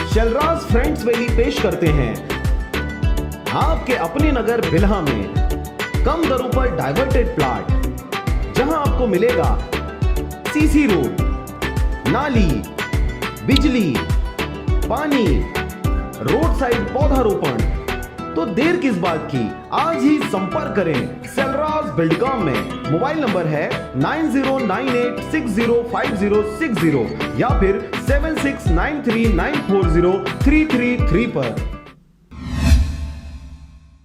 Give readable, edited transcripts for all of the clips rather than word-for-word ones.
Shailraj friends valley पेश करते हैं आपके अपने नगर बिल्हा में कम दरों पर डाइवर्टेड प्लॉट, जहां आपको मिलेगा सीसी रोड, नाली, बिजली, पानी, रोड साइड पौधारोपण। तो देर किस बात की, आज ही संपर्क करें शैलराज बिल्डकॉम में। मोबाइल नंबर है 9098605060 या फिर 7693940333 पर।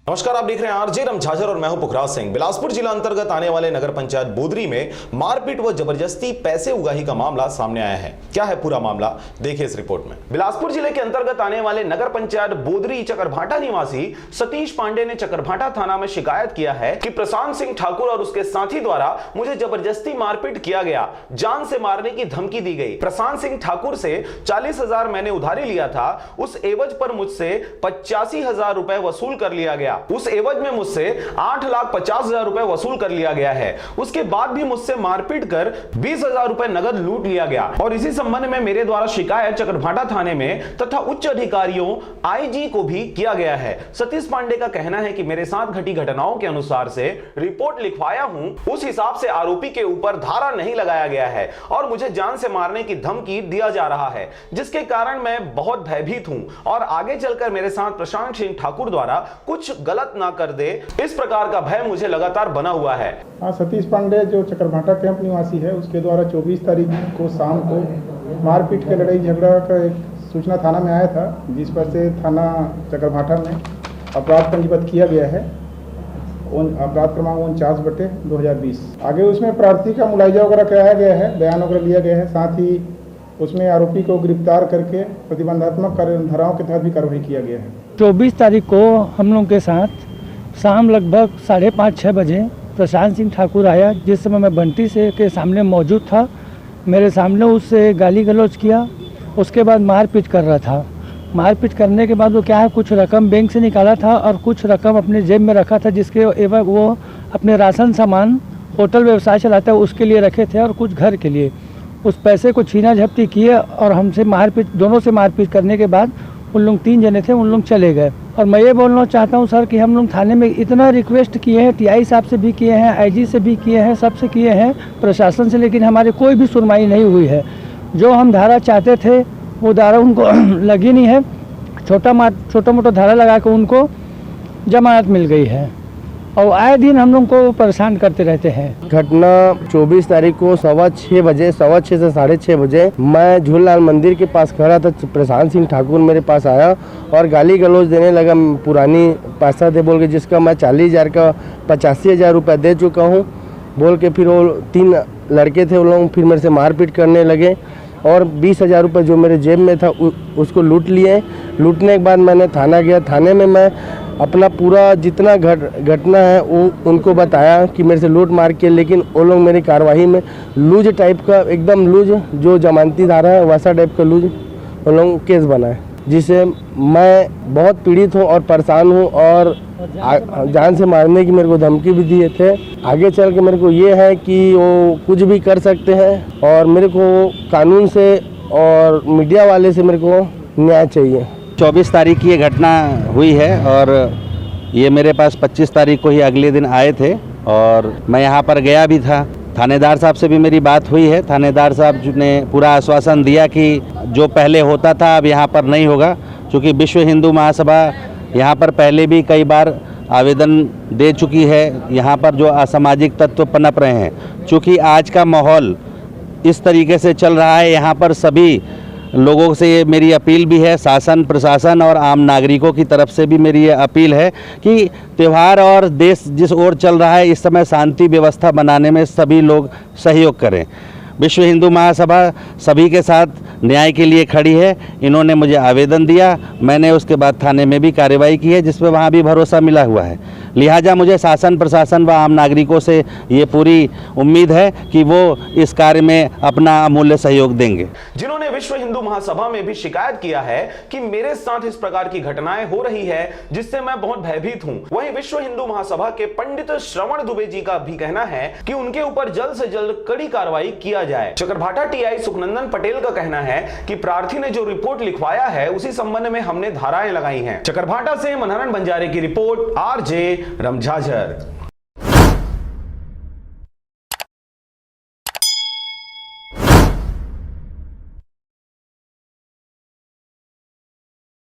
नमस्कार, आप देख रहे हैं आरजे रम झाझर और मैं हूं पुखराज सिंह। बिलासपुर जिला अंतर्गत आने वाले नगर पंचायत बोदरी में मारपीट व जबरदस्ती पैसे उगाही का मामला सामने आया है। क्या है पूरा मामला, देखिए इस रिपोर्ट में। बिलासपुर जिले के अंतर्गत आने वाले नगर पंचायत बोदरी चकरभाटा निवासी सतीश पांडे ने चकरभाटा थाना में शिकायत किया है कि प्रशांत सिंह ठाकुर और उसके साथी द्वारा मुझे जबरदस्ती मारपीट किया गया, जान से मारने की धमकी दी गई। प्रशांत सिंह ठाकुर से 40,000 मैंने उधारी लिया था, उस एवज पर मुझसे 85,000 रुपए वसूल कर लिया गया। उस एवज में मुझसे 8,50,000 रुपए वसूल कर लिया गया है। उसके बाद भी मुझसे मारपीट कर 20,000 रुपए नगद लूट लिया गया। और इसी संबंध में मेरे द्वारा शिकायत चकरभाटा थाने में तथा उच्च अधिकारियों आईजी को भी किया गया है। सतीश पांडे का कहना है कि मेरे साथ घटी घटनाओं के अनुसार से रिपोर्ट लिखवाया हूं, उस हिसाब से आरोपी के ऊपर धारा नहीं लगाया गया है और मुझे जान से मारने की धमकी दिया जा रहा है, जिसके कारण मैं बहुत भयभीत हूं और आगे चलकर मेरे साथ प्रशांत सिंह ठाकुर द्वारा कुछ गलत ना कर दे, इस प्रकार का भय मुझे लगातार बना हुआ है। सतीश पांडे जो चकरभाटा कैंप निवासी है, उसके द्वारा 24 तारीख को शाम को मारपीट के लड़ाई झगड़ा का एक सूचना थाना में आया था, जिस पर से थाना चकरभाटा में अपराध पंजीबद्ध किया गया है। अपराध क्रमांक 49/2020। आगे उसमें प्रार्थी का मुलायजा वगैरह कराया गया है, बयान वगैरह लिया गया है। साथ ही उसमें आरोपी को गिरफ्तार करके प्रतिबंधात्मक धाराओं के तहत भी कार्रवाई किया गया है। 24 तारीख को हम लोग के साथ शाम लगभग 5:30-6 बजे प्रशांत सिंह ठाकुर आया, जिस समय मैं बंटी से के सामने मौजूद था। मेरे सामने उससे गाली गलौज किया, उसके बाद मारपीट कर रहा था। मारपीट करने के बाद वो क्या है, कुछ रकम बैंक से निकाला था और कुछ रकम अपने जेब में रखा था, जिसके एवं वो अपने राशन सामान होटल व्यवसाय चलाता है उसके लिए रखे थे और कुछ घर के लिए। उस पैसे को छीना झपटी किए और हमसे मारपीट, दोनों से मारपीट करने के बाद उन लोग 3 जने थे, उन लोग चले गए। और मैं ये बोलना चाहता हूँ सर कि हम लोग थाने में इतना रिक्वेस्ट किए हैं, टीआई साहब से भी किए हैं, आईजी से भी किए हैं, सबसे किए हैं, प्रशासन से, लेकिन हमारे कोई भी सुनवाई नहीं हुई है। जो हम धारा चाहते थे वो धारा उनको लगी नहीं है। छोटा मोटा धारा लगा के उनको जमानत मिल गई है और आए दिन हम लोग को परेशान करते रहते हैं। घटना 24 तारीख को 6:15 बजे, 6:15 से 6:30 बजे मैं झूललाल मंदिर के पास खड़ा था। प्रशांत सिंह ठाकुर मेरे पास आया और गाली गलौज देने लगा, पुरानी पैसा दे बोल के, जिसका मैं 40,000 का 85,000 रुपये दे चुका हूँ बोल के। फिर वो 3 लड़के थे, वो लोग फिर मेरे से मारपीट करने लगे और 20,000 रुपये जो मेरे जेब में था उसको लूट लिए। लूटने के बाद मैंने थाना गया। थाने में मैं अपना पूरा जितना घटना है वो उनको बताया कि मेरे से लूट मार के, लेकिन वो लोग मेरी कार्रवाई में लूज टाइप का, एकदम लूज जो जमानती धारा है वैसा टाइप का लूज वो लोग केस बनाए, जिससे मैं बहुत पीड़ित हूँ और परेशान हूँ और जान से मारने की मेरे को धमकी भी दिए थे। आगे चल के मेरे को ये है कि वो कुछ भी कर सकते हैं और मेरे को कानून से और मीडिया वाले से मेरे को न्याय चाहिए। 24 तारीख की ये घटना हुई है और ये मेरे पास 25 तारीख को ही अगले दिन आए थे और मैं यहाँ पर गया भी था। थानेदार साहब से भी मेरी बात हुई है। थानेदार साहब ने पूरा आश्वासन दिया कि जो पहले होता था अब यहाँ पर नहीं होगा, क्योंकि विश्व हिंदू महासभा यहाँ पर पहले भी कई बार आवेदन दे चुकी है। यहाँ पर जो असामाजिक तत्व पनप रहे हैं, चूँकि आज का माहौल इस तरीके से चल रहा है, यहाँ पर सभी लोगों से ये मेरी अपील भी है, शासन प्रशासन और आम नागरिकों की तरफ से भी मेरी ये अपील है कि त्यौहार और देश जिस ओर चल रहा है, इस समय शांति व्यवस्था बनाने में सभी लोग सहयोग करें। विश्व हिंदू महासभा सभी के साथ न्याय के लिए खड़ी है। इन्होंने मुझे आवेदन दिया, मैंने उसके बाद थाने में भी कार्रवाई की है, जिसमें वहाँ भी भरोसा मिला हुआ है। लिहाजा मुझे शासन प्रशासन व आम नागरिकों से ये पूरी उम्मीद है कि वो इस कार्य में अपना अमूल्य सहयोग देंगे। जिन्होंने विश्व हिंदू महासभा में भी शिकायत किया है कि मेरे साथ इस प्रकार की घटनाएं हो रही है जिससे मैं बहुत भयभीत हूं। वहीं विश्व हिंदू महासभा के पंडित श्रवण दुबे जी का भी कहना है कि उनके ऊपर जल्द से जल्द कड़ी कार्रवाई किया जाए। चकरभाटा टीआई सुखनंदन पटेल का कहना है कि प्रार्थी ने जो रिपोर्ट लिखवाया है उसी संबंध में हमने धाराएं लगाई हैं। चकरभाटा से मनहरन बंजारे की रिपोर्ट, आरजे रमझाझर।